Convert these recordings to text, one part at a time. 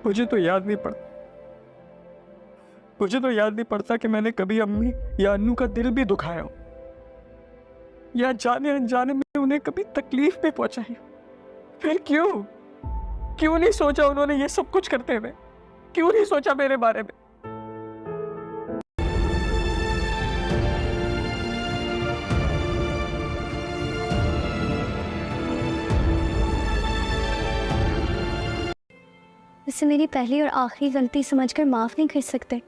مجھے تو یاد نہیں پڑتا کہ میں نے کبھی امی یا انو کا دل بھی دکھایا ہو، یا جانے انجانے میں انہیں کبھی تکلیف میں پہنچائی ہو۔ پھر کیوں نہیں سوچا انہوں نے یہ سب کچھ کرتے ہوئے؟ کیوں نہیں سوچا میرے بارے میں؟ اسے میری پہلی اور آخری غلطی سمجھ کر معاف نہیں کر سکتے؟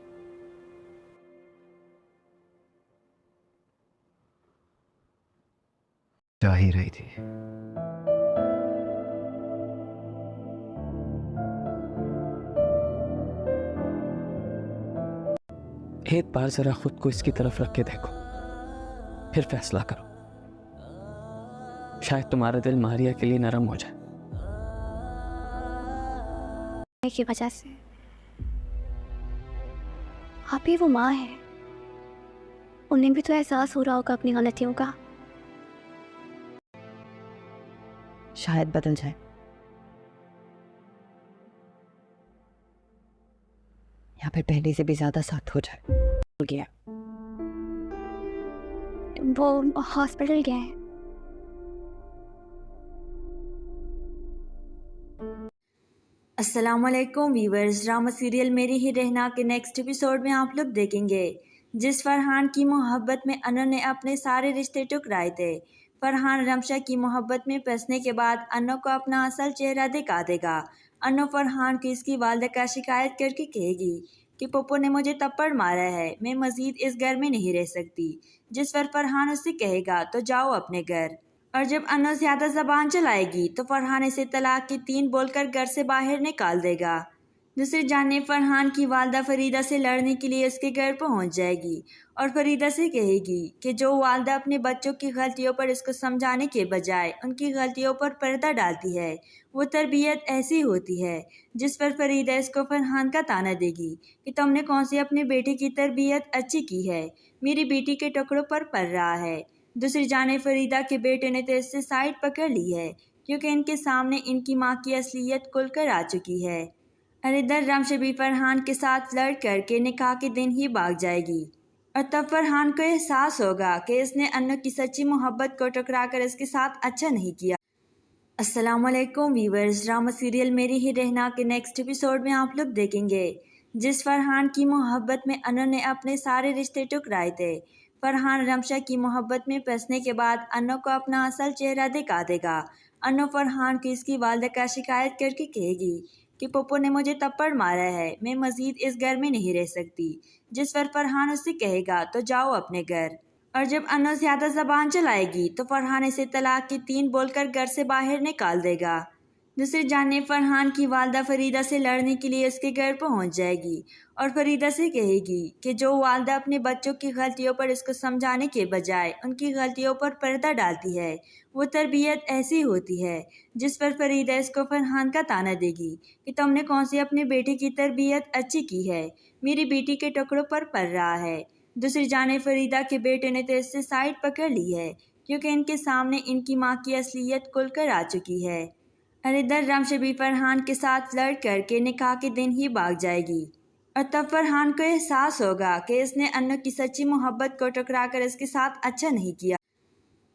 چاہ ہی رہی تھی۔ ایک بار ذرا خود کو اس کی طرف رکھ کے دیکھو، پھر فیصلہ کرو۔ شاید تمہارا دل ماریا کے لیے نرم ہو جائے۔ کی وجہ سے آپ ہی وہ ماں ہے، انہیں بھی تو احساس ہو رہا ہوگا اپنی غلطیوں کا۔ شاید بدل جائے۔ یا پھر پہلے سے بھی زیادہ سخت ہو جائے۔ ہو گیا وہ ہاسپٹل گئے ہیں۔ السلام علیکم ویورز، ڈرامہ سیریل میری ہی رہنا کے نیکسٹ ایپیسوڈ میں آپ لوگ دیکھیں گے جس فرحان کی محبت میں انو نے اپنے سارے رشتے ٹکرائے تھے۔ فرحان رمشا کی محبت میں پھنسنے کے بعد انو کو اپنا اصل چہرہ دکھا دے گا۔ انو فرحان کی اس کی والدہ کا شکایت کر کے کہے گی کہ پپو نے مجھے تپڑ مارا ہے، میں مزید اس گھر میں نہیں رہ سکتی، جس پر فرحان اس سے کہے گا تو جاؤ اپنے گھر۔ اور جب انو زیادہ زبان چلائے گی تو فرحان اسے طلاق کی 3 بول کر گھر سے باہر نکال دے گا۔ دوسری جانب فرحان کی والدہ فریدہ سے لڑنے کے لیے اس کے گھر پہنچ جائے گی اور فریدہ سے کہے گی کہ جو والدہ اپنے بچوں کی غلطیوں پر اس کو سمجھانے کے بجائے ان کی غلطیوں پر پردہ ڈالتی ہے وہ تربیت ایسی ہوتی ہے، جس پر فریدہ اس کو فرحان کا طعنہ دے گی کہ تم نے کون سی اپنے بیٹے کی تربیت اچھی کی ہے، میری بیٹی کے ٹکڑوں پر پڑ رہا ہے۔ دوسری جانب فریدہ کے بیٹے نے تو اس سے سائڈ پکڑ لی ہے کیونکہ ان کے سامنے ان کی ماں کی اصلیت کھل کر آ چکی ہے۔ اور ادھر رمشا بھی فرحان کے ساتھ لڑ کر کے نکاح کے دن ہی بھاگ جائے گی اور تب فرحان کو احساس ہوگا کہ اس نے انو کی سچی محبت کو ٹکرا کر اس کے ساتھ اچھا نہیں کیا۔ السلام علیکم ویورز، ڈرامہ سیریل میری ہی رہنا کے نیکسٹ ایپیسوڈ میں آپ لوگ دیکھیں گے جس فرحان کی محبت میں انو نے اپنے سارے رشتے ٹکرائے تھے۔ فرحان رمشا کی محبت میں پھنسنے کے بعد انو کو اپنا اصل چہرہ دکھا دے گا۔ انو فرحان کی اس کی والدہ کا شکایت کر کے کہے گی کہ پپو نے مجھے تپڑ مارا ہے، میں مزید اس گھر میں نہیں رہ سکتی، جس پر فرحان اس سے کہے گا تو جاؤ اپنے گھر۔ اور جب انو زیادہ زبان چلائے گی تو فرحان اسے طلاق کی 3 بول کر گھر سے باہر نکال دے گا۔ دوسری جانب فرحان کی والدہ فریدہ سے لڑنے کے لیے اس کے گھر پہنچ جائے گی اور فریدہ سے کہے گی کہ جو والدہ اپنے بچوں کی غلطیوں پر اس کو سمجھانے کے بجائے ان کی غلطیوں پر پردہ ڈالتی ہے وہ تربیت ایسی ہوتی ہے، جس پر فریدہ اس کو فرحان کا طعنہ دے گی کہ تم نے کون سی اپنے بیٹے کی تربیت اچھی کی ہے، میری بیٹی کے ٹکڑوں پر پڑ رہا ہے۔ دوسری جانب فریدہ کے بیٹے نے تو اس سے سائڈ پکڑ لی ہے کیونکہ ان کے سامنے ان کی ماں کی اصلیت کھل کر آ چکی ہے۔ اور ادھر رمشا بھی فرحان کے ساتھ لڑ کر کے نکاح کے دن ہی بھاگ جائے گی اور تب فرحان کو احساس ہوگا کہ اس نے انو کی سچی محبت کو ٹکرا کر اس کے ساتھ اچھا نہیں کیا۔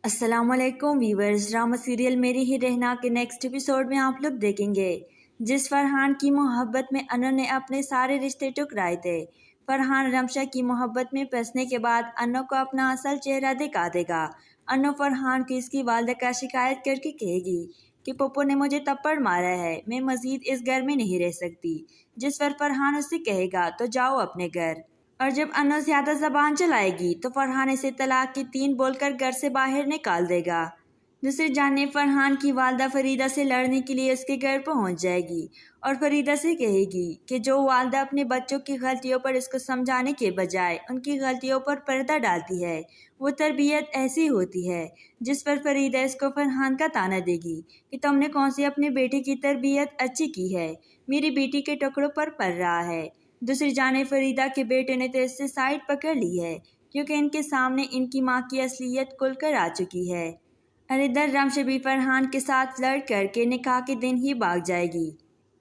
السلام علیکم ویورز، ڈرامہ سیریل میری ہی رہنا کے نیکسٹ ایپیسوڈ میں آپ لوگ دیکھیں گے جس فرحان کی محبت میں انو نے اپنے سارے رشتے ٹکرائے تھے۔ فرحان رمشا کی محبت میں پھنسنے کے بعد انو کو اپنا اصل چہرہ دکھا دے گا۔ انو فرحان کی اس کی والدہ کا شکایت کر کے کہے گی کہ پپو نے مجھے تپڑ مارا ہے، میں مزید اس گھر میں نہیں رہ سکتی، جس پر فرحان اس سے کہے گا تو جاؤ اپنے گھر۔ اور جب انو زیادہ زبان چلائے گی تو فرحان اسے طلاق کی 3 بول کر گھر سے باہر نکال دے گا۔ دوسری جانب فرحان کی والدہ فریدہ سے لڑنے کے لیے اس کے گھر پہنچ جائے گی اور فریدہ سے کہے گی کہ جو والدہ اپنے بچوں کی غلطیوں پر اس کو سمجھانے کے بجائے ان کی غلطیوں پر پردہ ڈالتی ہے وہ تربیت ایسی ہوتی ہے، جس پر فریدہ اس کو فرحان کا طعنہ دے گی کہ تم نے کون سی اپنے بیٹے کی تربیت اچھی کی ہے، میری بیٹی کے ٹکڑوں پر پڑ رہا ہے۔ دوسری جانب فریدہ کے بیٹے نے تو اس سے سائڈ پکڑ لی ہے کیونکہ ان کے سامنے ان کی ماں کی اصلیت کھل کر آ چکی ہے۔ اور ادھر رمشا بھی فرحان کے ساتھ لڑ کر کے نکاح کے دن ہی بھاگ جائے گی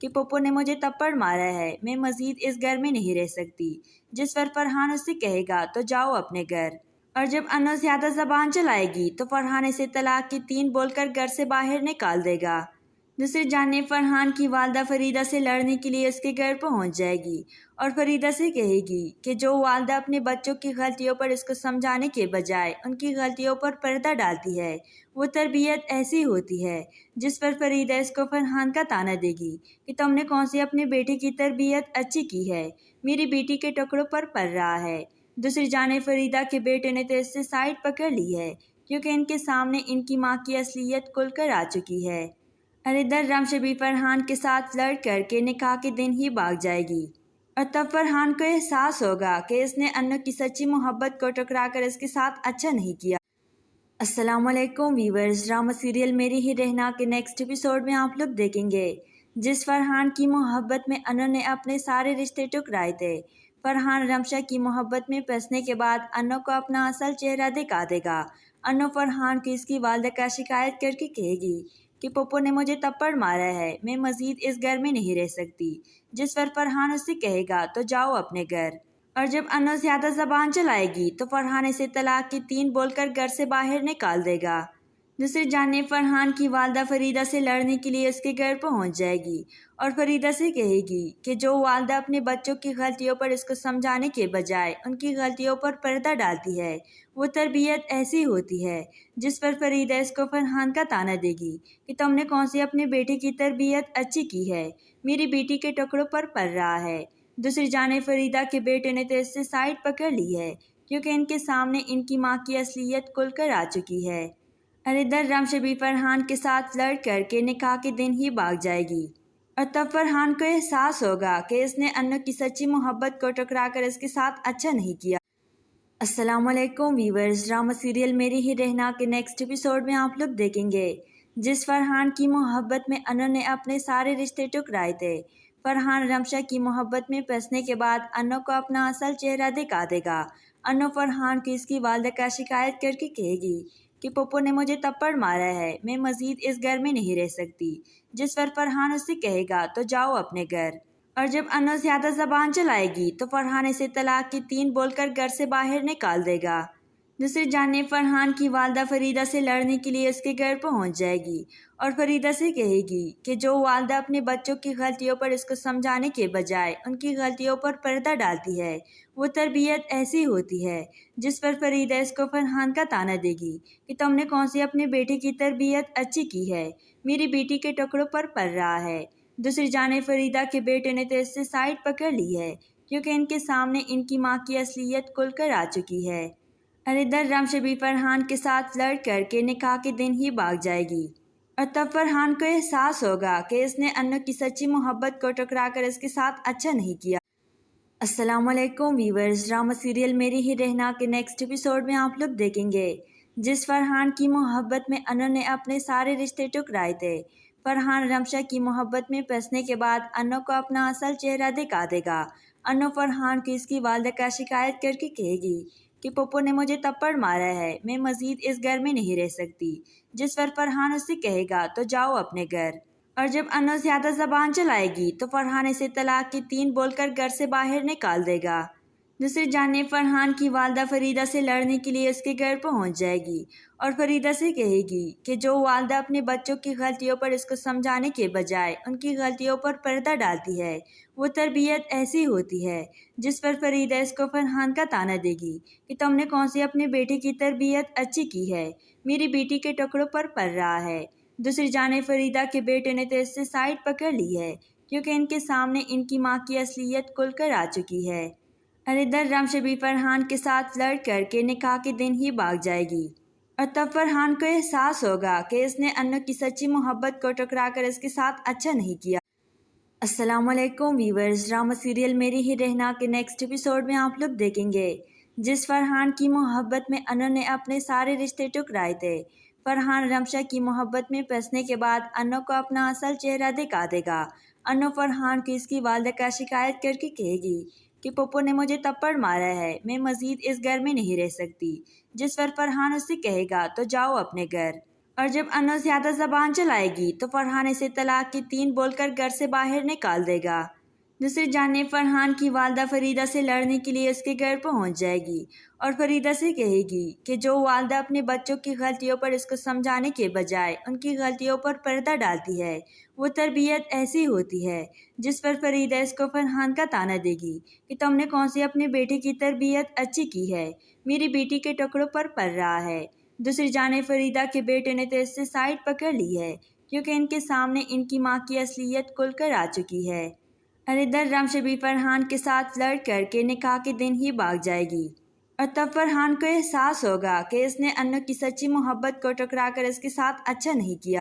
کہ پپو نے مجھے تپڑ مارا ہے، میں مزید اس گھر میں نہیں رہ سکتی، جس پر فرحان اس سے کہے گا تو جاؤ اپنے گھر۔ اور جب انو زیادہ زبان چلائے گی تو فرحان اسے طلاق کی 3 بول کر گھر سے باہر نکال دے گا۔ دوسری جانب فرحان کی والدہ فریدہ سے لڑنے کے لیے اس کے گھر پہنچ جائے گی اور فریدہ سے کہے گی کہ جو والدہ اپنے بچوں کی غلطیوں پر اس کو سمجھانے کے بجائے ان کی غلطیوں پر پردہ ڈالتی ہے، وہ تربیت ایسی ہوتی ہے، جس پر فریدہ اس کو فرحان کا طعنہ دے گی کہ تم نے کون سی اپنے بیٹے کی تربیت اچھی کی ہے، میری بیٹی کے ٹکڑوں پر پڑ رہا ہے۔ دوسری جانب فریدہ کے بیٹے نے تو اس سے سائڈ پکڑ لی ہے، کیونکہ ان کے سامنے ان کی ماں کی اصلیت کھل کر آ چکی ہے۔ اور ادھر رمش بھی فرحان کے ساتھ لڑ کر کے نکاح کے دن ہی بھاگ جائے گی، اور تب فرحان کو احساس ہوگا کہ اس نے انو کی سچی محبت کو ٹکرا کر اس کے ساتھ اچھا نہیں کیا۔ السلام علیکم ویورز، ڈرامہ سیریل میری ہی رہنا کے نیکسٹ ایپیسوڈ میں آپ لوگ دیکھیں گے جس فرحان کی محبت میں انو نے اپنے سارے رشتے ٹکرائے تھے۔ فرحان رمشا کی محبت میں پھنسنے کے بعد انو کو اپنا اصل چہرہ دکھا دے گا۔ انو فرحان کو اس کی والدہ کا شکایت کر کے کہے گی کہ پپو نے مجھے تپڑ مارا ہے، میں مزید اس گھر میں نہیں رہ سکتی، جس پر فرحان اس سے کہے گا تو جاؤ اپنے گھر۔ اور جب انو زیادہ زبان چلائے گی تو فرحان اسے طلاق کی 3 بول کر گھر سے باہر نکال دے گا۔ دوسری جانب فرحان کی والدہ فریدہ سے لڑنے کے لیے اس کے گھر پہنچ جائے گی اور فریدہ سے کہے گی کہ جو والدہ اپنے بچوں کی غلطیوں پر اس کو سمجھانے کے بجائے ان کی غلطیوں پر پردہ ڈالتی ہے، وہ تربیت ایسی ہوتی ہے، جس پر فریدہ اس کو فرحان کا طعنہ دے گی کہ تم نے کون سی اپنے بیٹے کی تربیت اچھی کی ہے، میری بیٹی کے ٹکڑوں پر پڑ رہا ہے۔ دوسری جانب فریدہ کے بیٹے نے تو اس سے سائڈ پکڑ لی ہے، کیونکہ ان کے سامنے ان کی ماں کی اصلیت کھل کر آ چکی ہے۔ اور ادھر رمش بھی فرحان کے ساتھ لڑ کر کے نکاح کے دن ہی بھاگ جائے گی، اور تب فرحان کو احساس ہوگا کہ اس نے انو کی سچی محبت کو ٹکرا کر اس کے ساتھ اچھا نہیں کیا۔ السلام علیکم ویورز، ڈرامہ سیریل میری ہی رہنا کے نیکسٹ ایپیسوڈ میں آپ لوگ دیکھیں گے جس فرحان کی محبت میں انو نے اپنے سارے رشتے ٹکرائے تھے۔ فرحان رمشا کی محبت میں پھنسنے کے بعد انو کو اپنا اصل چہرہ دکھا دے گا۔ انو فرحان کو اس کی والدہ کا شکایت کر کے کہے گی کہ پپو نے مجھے تپڑ مارا ہے، میں مزید اس گھر میں نہیں رہ سکتی، جس پر فرحان اس سے کہے گا تو جاؤ اپنے گھر۔ اور جب انو زیادہ زبان چلائے گی تو فرحان اسے طلاق کی 3 بول کر گھر سے باہر نکال دے گا۔ دوسری جانب فرحان کی والدہ فریدہ سے لڑنے کے لیے اس کے گھر پہنچ جائے گی اور فریدہ سے کہے گی کہ جو والدہ اپنے بچوں کی غلطیوں پر اس کو سمجھانے کے بجائے ان کی غلطیوں پر پردہ ڈالتی ہے، وہ تربیت ایسی ہوتی ہے، جس پر فریدہ اس کو فرحان کا طعنہ دے گی کہ تم نے کون سی اپنے بیٹے کی تربیت اچھی کی ہے، میری بیٹی کے ٹکڑوں پر پڑ رہا ہے۔ دوسری جانب فریدہ کے بیٹے نے تو اس سے سائڈ پکڑ لی ہے، کیونکہ ان کے سامنے ان کی ماں کی اصلیت کھل کر آ چکی ہے۔ اور ادھر رمش بھی فرحان کے ساتھ لڑ کر کے نکاح کے دن ہی بھاگ جائے گی، اور تب فرحان کو احساس ہوگا کہ اس نے انو کی سچی محبت کو ٹکرا کر اس کے ساتھ اچھا نہیں کیا۔ السلام علیکم ویورز، ڈرامہ سیریل میری ہی رہنا کے نیکسٹ ایپیسوڈ میں آپ لوگ دیکھیں گے جس فرحان کی محبت میں انو نے اپنے سارے رشتے ٹکرائے تھے۔ فرحان رمشا کی محبت میں پھنسنے کے بعد انو کو اپنا اصل چہرہ دکھا دے گا۔ انو فرحان کو اس کی والدہ کا شکایت کر کے کہے گی کہ پپو نے مجھے تپڑ مارا ہے، میں مزید اس گھر میں نہیں رہ سکتی، جس پر فرحان اس سے کہے گا تو جاؤ اپنے گھر۔ اور جب انو زیادہ زبان چلائے گی تو فرحان اسے طلاق کی 3 بول کر گھر سے باہر نکال دے گا۔ دوسری جانب فرحان کی والدہ فریدہ سے لڑنے کے لیے اس کے گھر پہنچ جائے گی اور فریدہ سے کہے گی کہ جو والدہ اپنے بچوں کی غلطیوں پر اس کو سمجھانے کے بجائے ان کی غلطیوں پر پردہ ڈالتی ہے، وہ تربیت ایسی ہوتی ہے، جس پر فریدہ اس کو فرحان کا طعنہ دے گی کہ تم نے کون سی اپنے بیٹے کی تربیت اچھی کی ہے، میری بیٹی کے ٹکڑوں پر پڑ رہا ہے۔ دوسری جانب فریدہ کے بیٹے نے تو اس سے سائڈ پکڑ لی ہے، کیونکہ ان کے سامنے ان کی ماں کی اصلیت کھل کر آ چکی ہے۔ اور ادھر رمش بھی فرحان کے ساتھ لڑ کر کے نکاح کے دن ہی بھاگ جائے گی، اور تب فرحان کو احساس ہوگا کہ اس نے انو کی سچی محبت کو ٹکرا کر اس کے ساتھ اچھا نہیں کیا۔ السلام علیکم ویورز، ڈرامہ سیریل میری ہی رہنا کے نیکسٹ ایپیسوڈ میں آپ لوگ دیکھیں گے جس فرحان کی محبت میں انو نے اپنے سارے رشتے ٹکرائے تھے۔ فرحان رمشا کی محبت میں پھنسنے کے بعد انو کو اپنا اصل چہرہ دکھا دے گا۔ انو فرحان کو اس کی والدہ کا شکایت کر کے کہے گی کہ پپو نے مجھے تپڑ مارا ہے، میں مزید اس گھر میں نہیں رہ سکتی، جس پر فرحان اس سے کہے گا تو جاؤ اپنے گھر۔ اور جب انو زیادہ زبان چلائے گی تو فرحان اسے طلاق کی 3 بول کر گھر سے باہر نکال دے گا۔ دوسری جانب فرحان کی والدہ فریدہ سے لڑنے کے لیے اس کے گھر پہنچ جائے گی اور فریدہ سے کہے گی کہ جو والدہ اپنے بچوں کی غلطیوں پر اس کو سمجھانے کے بجائے ان کی غلطیوں پر پردہ ڈالتی ہے وہ تربیت ایسی ہوتی ہے، جس پر فریدہ اس کو فرحان کا طعنہ دے گی کہ تم نے کون سی اپنے بیٹے کی تربیت اچھی کی ہے، میری بیٹی کے ٹکڑوں پر پڑ رہا ہے۔ دوسری جانب فریدہ کے بیٹے نے تو اس سے سائڈ پکڑ لی ہے کیونکہ ان کے سامنے ان کی ماں کی اصلیت کھل کر آ چکی ہے۔ اور ادھر رمشا بھی فرحان کے ساتھ لڑ کر کے نکاح کے دن ہی بھاگ جائے گی اور تب فرحان کو احساس ہوگا کہ اس نے انو کی سچی محبت کو ٹکرا کر اس کے ساتھ اچھا نہیں کیا۔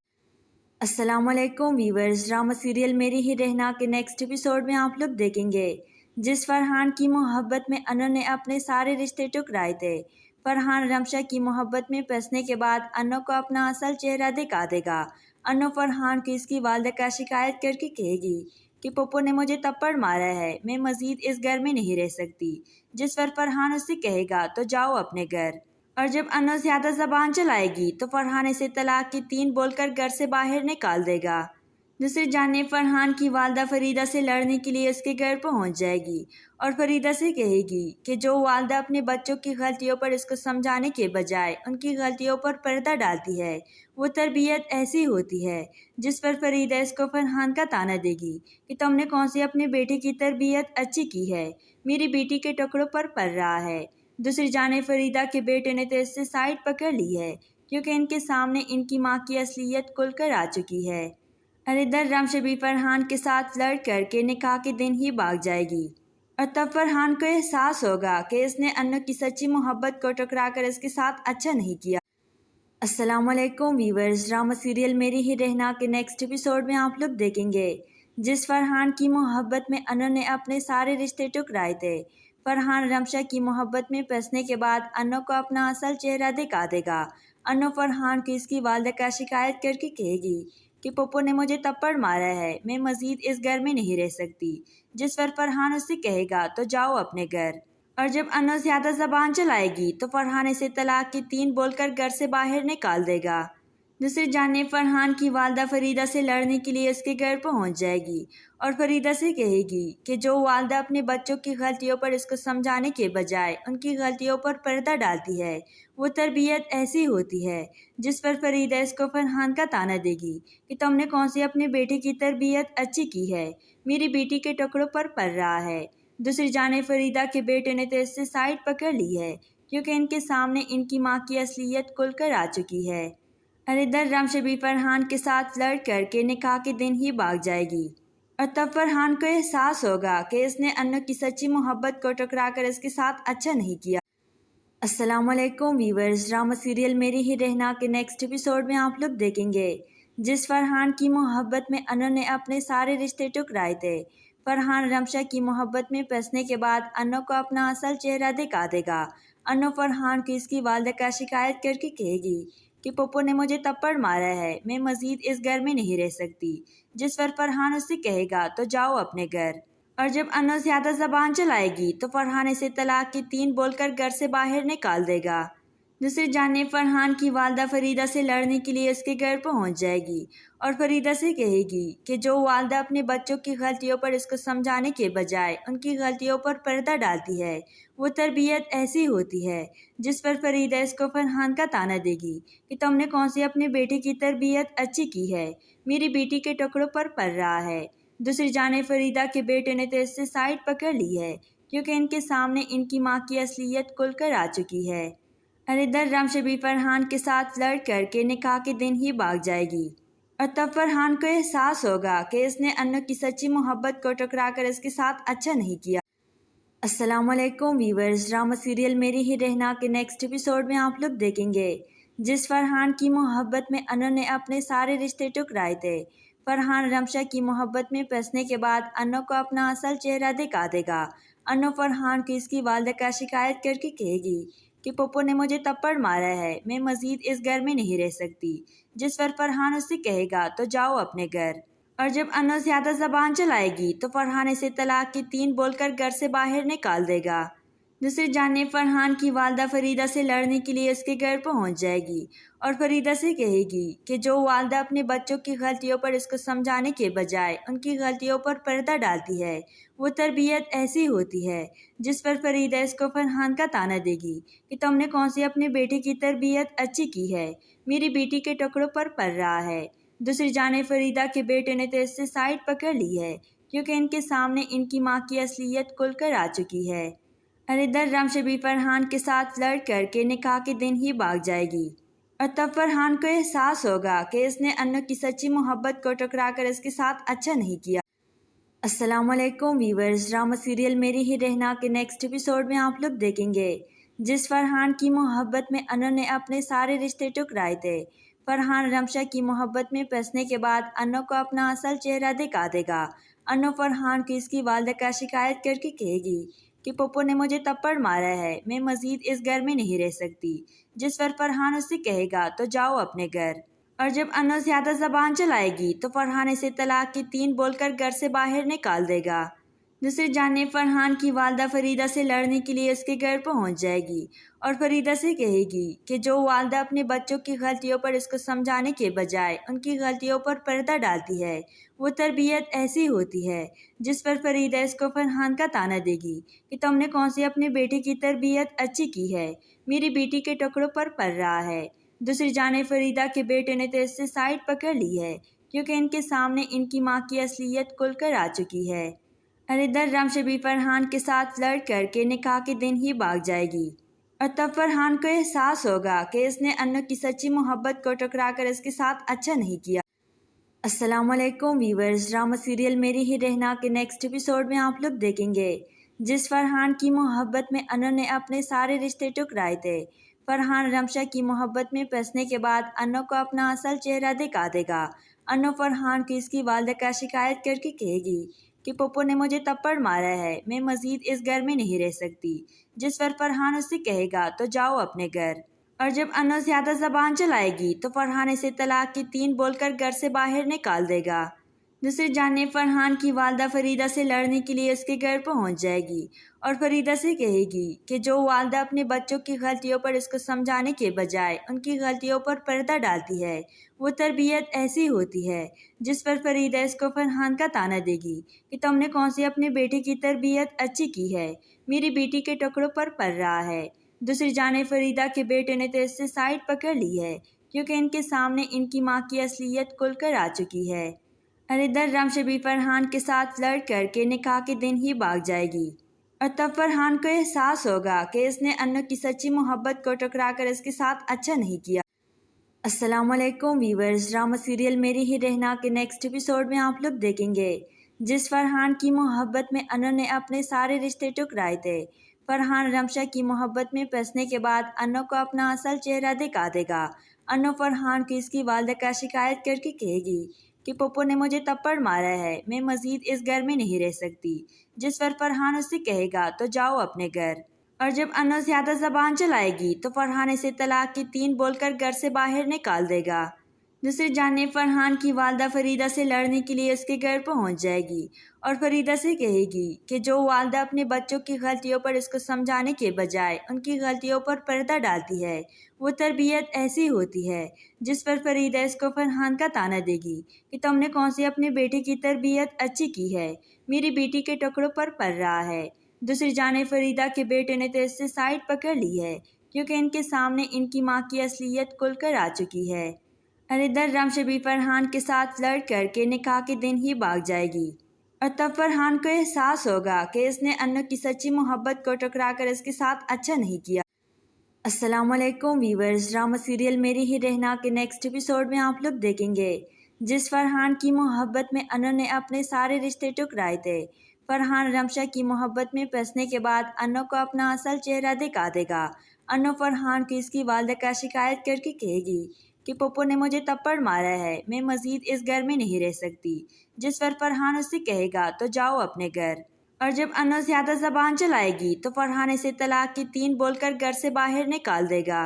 السلام علیکم ویورز، ڈرامہ سیریل میری ہی رہنا کے نیکسٹ ایپیسوڈ میں آپ لوگ دیکھیں گے جس فرحان کی محبت میں انو نے اپنے سارے رشتے ٹکرائے تھے۔ فرحان رمشا کی محبت میں پھنسنے کے بعد انو کو اپنا اصل چہرہ دکھا دے گا۔ انو فرحان کی اس کی والدہ کا شکایت کر کے کہے گی کہ پپو نے مجھے تپڑ مارا ہے، میں مزید اس گھر میں نہیں رہ سکتی، جس پر فرحان اس سے کہے گا تو جاؤ اپنے گھر۔ اور جب انو زیادہ زبان چلائے گی تو فرحان اسے طلاق کی 3 بول کر گھر سے باہر نکال دے گا۔ دوسری جانب فرحان کی والدہ فریدہ سے لڑنے کے لیے اس کے گھر پہنچ جائے گی اور فریدہ سے کہے گی کہ جو والدہ اپنے بچوں کی غلطیوں پر اس کو سمجھانے کے بجائے ان کی غلطیوں پر پردہ ڈالتی ہے وہ تربیت ایسی ہوتی ہے، جس پر فریدہ اس کو فرحان کا طعنہ دے گی کہ تم نے کون سی اپنے بیٹے کی تربیت اچھی کی ہے، میری بیٹی کے ٹکڑوں پر پڑ رہا ہے۔ دوسری جانب فریدہ کے بیٹے نے تو اس سے سائڈ پکڑ لی ہے کیونکہ ان کے سامنے ان کی ماں کی اصلیت کھل کر آ چکی ہے۔ اور ادھر رمشا بھی فرحان کے ساتھ لڑ کر کے نکاح کے دن ہی بھاگ جائے گی اور تب فرحان کو احساس ہوگا کہ اس نے انو کی سچی محبت کو ٹکرا کر اس کے ساتھ اچھا نہیں کیا۔ السلام علیکم ویورز، ڈرامہ سیریل میری ہی رہنا کے نیکسٹ ایپیسوڈ میں آپ لوگ دیکھیں گے جس فرحان کی محبت میں انو نے اپنے سارے رشتے ٹکرائے تھے۔ فرحان رمشا کی محبت میں پھنسنے کے بعد انو کو اپنا اصل چہرہ دکھا دے گا۔ انو فرحان کی اس کی والدہ کا شکایت کر کے کہے گی کہ پپو نے مجھے تپڑ مارا ہے، میں مزید اس گھر میں نہیں رہ سکتی، جس پر فرحان اس سے کہے گا تو جاؤ اپنے گھر۔ اور جب انو زیادہ زبان چلائے گی تو فرحان اسے طلاق کی 3 بول کر گھر سے باہر نکال دے گا۔ دوسری جانب فرحان کی والدہ فریدہ سے لڑنے کے لیے اس کے گھر پہنچ جائے گی اور فریدہ سے کہے گی کہ جو والدہ اپنے بچوں کی غلطیوں پر اس کو سمجھانے کے بجائے ان کی غلطیوں پر پردہ ڈالتی ہے وہ تربیت ایسی ہوتی ہے، جس پر فریدہ اس کو فرحان کا طعنہ دے گی کہ تم نے کون سی اپنے بیٹے کی تربیت اچھی کی ہے، میری بیٹی کے ٹکڑوں پر پڑ رہا ہے۔ دوسری جانب فریدہ کے بیٹے نے تو اس سے سائڈ پکڑ لی ہے کیونکہ ان کے سامنے ان کی ماں کی اصلیت کھل کر آ چکی ہے۔ اور ادھر رمشا بھی فرحان کے ساتھ لڑ کر کے نکاح کے دن ہی بھاگ جائے گی اور تب فرحان کو احساس ہوگا کہ اس نے انو کی سچی محبت کو ٹکرا کر اس کے ساتھ اچھا نہیں کیا۔ السلام علیکم ویورز، ڈرامہ سیریل میری ہی رہنا کے نیکسٹ ایپیسوڈ میں آپ لوگ دیکھیں گے جس فرحان کی محبت میں انو نے اپنے سارے رشتے ٹکرائے تھے۔ فرحان رمشا کی محبت میں پھنسنے کے بعد انو کو اپنا اصل چہرہ دکھا دے گا۔ انو فرحان کی اس کی والدہ کا شکایت کر کے کہے گی کہ پپو نے مجھے تپڑ مارا ہے، میں مزید اس گھر میں نہیں رہ سکتی، جس پر فرحان اس سے کہے گا تو جاؤ اپنے گھر۔ اور جب انو زیادہ زبان چلائے گی تو فرحان اسے طلاق کی 3 بول کر گھر سے باہر نکال دے گا۔ دوسری جانب فرحان کی والدہ فریدہ سے لڑنے کے لیے اس کے گھر پہنچ جائے گی اور فریدہ سے کہے گی کہ جو والدہ اپنے بچوں کی غلطیوں پر اس کو سمجھانے کے بجائے ان کی غلطیوں پر پردہ ڈالتی ہے وہ تربیت ایسی ہوتی ہے، جس پر فریدہ اس کو فرحان کا طعنہ دے گی کہ تم نے کون سی اپنے بیٹے کی تربیت اچھی کی ہے، میری بیٹی کے ٹکڑوں پر پڑ رہا ہے۔ دوسری جانب فریدہ کے بیٹے نے تو اس سے سائڈ پکڑ لی ہے کیونکہ ان کے سامنے ان کی ماں کی اصلیت کھل کر آ چکی ہے۔ اور ادھر رمشا بھی فرحان کے ساتھ لڑ کر کے نکاح کے دن ہی بھاگ جائے گی اور تب فرحان کو احساس ہوگا کہ اس نے انو کی سچی محبت کو ٹکرا کر اس کے ساتھ اچھا نہیں کیا۔ السلام علیکم ویورز، ڈرامہ سیریل میری ہی رہنا کے نیکسٹ ایپیسوڈ میں آپ لوگ دیکھیں گے جس فرحان کی محبت میں انو نے اپنے سارے رشتے ٹکرائے تھے۔ فرحان رمشا کی محبت میں پھنسنے کے بعد انو کو اپنا اصل چہرہ دکھا دے گا۔ انو فرحان کی اس کی والدہ کا شکایت کر کے کہے گی کہ پپو نے مجھے تپڑ مارا ہے، میں مزید اس گھر میں نہیں رہ سکتی، جس پر فرحان اس سے کہے گا تو جاؤ اپنے گھر۔ اور جب انو زیادہ زبان چلائے گی تو فرحان اسے طلاق کی 3 بول کر گھر سے باہر نکال دے گا۔ دوسری جانب فرحان کی والدہ فریدہ سے لڑنے کے لیے اس کے گھر پہنچ جائے گی اور فریدہ سے کہے گی کہ جو والدہ اپنے بچوں کی غلطیوں پر اس کو سمجھانے کے بجائے ان کی غلطیوں پر پردہ ڈالتی ہے وہ تربیت ایسی ہوتی ہے، جس پر فریدہ اس کو فرحان کا طعنہ دے گی کہ تم نے کون سی اپنے بیٹے کی تربیت اچھی کی ہے، میری بیٹی کے ٹکڑوں پر پڑ رہا ہے۔ دوسری جانب فریدہ کے بیٹے نے تو اس سے سائڈ پکڑ لی ہے کیونکہ ان کے سامنے ان کی ماں کی اصلیت کھل کر آ چکی ہے اور ادھر رمشا بھی فرحان کے ساتھ لڑ کر کے نکاح کے دن ہی بھاگ جائے گی اور تب فرحان کو احساس ہوگا کہ اس نے انو کی سچی محبت کو ٹکرا کر اس کے ساتھ اچھا نہیں کیا۔ السلام علیکم ویورز، ڈرامہ سیریل میری ہی رہنا کے نیکسٹ ایپیسوڈ میں آپ لوگ دیکھیں گے جس فرحان کی محبت میں انو نے اپنے سارے رشتے ٹکرائے تھے۔ فرحان رمشا کی محبت میں پھنسنے کے بعد انو کو اپنا اصل چہرہ دکھا دے گا۔ انو فرحان کو اس کی والدہ کا شکایت کر کے کہے گی کہ پپو نے مجھے تپڑ مارا ہے، میں مزید اس گھر میں نہیں رہ سکتی، جس پر فرحان اس سے کہے گا تو جاؤ اپنے گھر۔ اور جب انو زیادہ زبان چلائے گی تو فرحان اسے طلاق کی 3 بول کر گھر سے باہر نکال دے گا۔ دوسری جانب فرحان کی والدہ فریدہ سے لڑنے کے لیے اس کے گھر پہنچ جائے گی اور فریدہ سے کہے گی کہ جو والدہ اپنے بچوں کی غلطیوں پر اس کو سمجھانے کے بجائے ان کی غلطیوں پر پردہ ڈالتی ہے وہ تربیت ایسی ہوتی ہے، جس پر فریدہ اس کو فرحان کا طعنہ دے گی کہ تم نے کون سی اپنے بیٹے کی تربیت اچھی کی ہے، میری بیٹی کے ٹکڑوں پر پڑ رہا ہے۔ دوسری جانب فریدہ کے بیٹے نے تو اس سے سائڈ پکڑ لی ہے کیونکہ ان کے سامنے ان کی ماں کی اصلیت کھل کر آ چکی ہے اور ادھر رمشا بھی فرحان کے ساتھ لڑ کر کے نکاح کے دن ہی بھاگ جائے گی اور تب فرحان کو احساس ہوگا کہ اس نے انو کی سچی محبت کو ٹکرا کر اس کے ساتھ اچھا نہیں کیا۔ السلام علیکم ویورز، ڈرامہ سیریل میری ہی رہنا کے نیکسٹ ایپیسوڈ میں آپ لوگ دیکھیں گے جس فرحان کی محبت میں انو نے اپنے سارے رشتے ٹکرائے تھے۔ فرحان رمشا کی محبت میں پھنسنے کے بعد انو کو اپنا اصل چہرہ دکھا دے گا۔ انو فرحان کو اس کی والدہ کا شکایت کر کے کہے گی کہ پپو نے مجھے تپڑ مارا ہے، میں مزید اس گھر میں نہیں رہ سکتی، جس پر فرحان اس سے کہے گا تو جاؤ اپنے گھر۔ اور جب انو زیادہ زبان چلائے گی تو فرحان اسے طلاق کی 3 بول کر گھر سے باہر نکال دے گا۔ دوسری جانب فرحان کی والدہ فریدہ سے لڑنے کے لیے اس کے گھر پہنچ جائے گی اور فریدہ سے کہے گی کہ جو والدہ اپنے بچوں کی غلطیوں پر اس کو سمجھانے کے بجائے ان کی غلطیوں پر پردہ ڈالتی ہے وہ تربیت ایسی ہوتی ہے، جس پر فریدہ اس کو فرحان کا طعنہ دے گی کہ تم نے کون سی اپنے بیٹے کی تربیت اچھی کی ہے، میری بیٹی کے ٹکڑوں پر پڑ رہا ہے۔ دوسری جانب فریدہ کے بیٹے نے تو اس سے سائڈ پکڑ لی ہے کیونکہ ان کے سامنے ان کی ماں کی اصلیت کھل کر آ چکی ہے اور ادھر رمشا بھی فرحان کے ساتھ لڑ کر کے نکاح کے دن ہی بھاگ جائے گی اور تب فرحان کو احساس ہوگا کہ اس نے انو کی سچی محبت کو ٹکرا کر اس کے ساتھ اچھا نہیں کیا۔ السلام علیکم ویورز، ڈرامہ سیریل میری ہی رہنا کے نیکسٹ ایپیسوڈ میں آپ لوگ دیکھیں گے جس فرحان کی محبت میں انو نے اپنے سارے رشتے ٹکرائے تھے۔ فرحان رمشا کی محبت میں پھنسنے کے بعد انو کو اپنا اصل چہرہ دکھا دے گا۔ انو فرحان کو اس کی والدہ کا شکایت کر کے کہے گی کہ پپو نے مجھے تپڑ مارا ہے، میں مزید اس گھر میں نہیں رہ سکتی، جس پر فرحان اس سے کہے گا تو جاؤ اپنے گھر۔ اور جب انو زیادہ زبان چلائے گی تو فرحان اسے طلاق کی 3 بول کر گھر سے باہر نکال دے گا۔ دوسری جانب فرحان کی والدہ فریدہ سے لڑنے کے لیے اس کے گھر پہنچ جائے گی اور فریدہ سے کہے گی کہ جو والدہ اپنے بچوں کی غلطیوں پر اس کو سمجھانے کے بجائے ان کی غلطیوں پر پردہ ڈالتی ہے وہ تربیت ایسی ہوتی ہے، جس پر فریدہ اس کو فرحان کا طعنہ دے گی کہ تم نے کون سی اپنے بیٹے کی تربیت اچھی کی ہے، میری بیٹی کے ٹکڑوں پر پڑ رہا ہے۔ دوسری جانب فریدہ کے بیٹے نے تو اس سے سائڈ پکڑ لی ہے کیونکہ ان کے سامنے ان کی ماں کی اصلیت کھل کر آ چکی ہے اور ادھر رمشا بھی فرحان کے ساتھ لڑ کر کے نکاح کے دن ہی بھاگ جائے گی اور تب فرحان کو احساس ہوگا کہ اس نے انو کی سچی محبت کو ٹکرا کر اس کے ساتھ اچھا نہیں کیا۔ السلام علیکم ویورز، ڈرامہ سیریل میری ہی رہنا کے نیکسٹ ایپیسوڈ میں آپ لوگ دیکھیں گے جس فرحان کی محبت میں انو نے اپنے سارے رشتے ٹکرائے تھے۔ فرحان رمشا کی محبت میں پھنسنے کے بعد انو کو اپنا اصل چہرہ دکھا دے گا۔ انو فرحان کو اس کی والدہ کا شکایت کر کے کہے گی کہ پپو نے مجھے تپڑ مارا ہے، میں مزید اس گھر میں نہیں رہ سکتی، جس پر فرحان اس سے کہے گا تو جاؤ اپنے گھر۔ اور جب انو زیادہ زبان چلائے گی تو فرحان اسے طلاق کی 3 بول کر گھر سے باہر نکال دے گا۔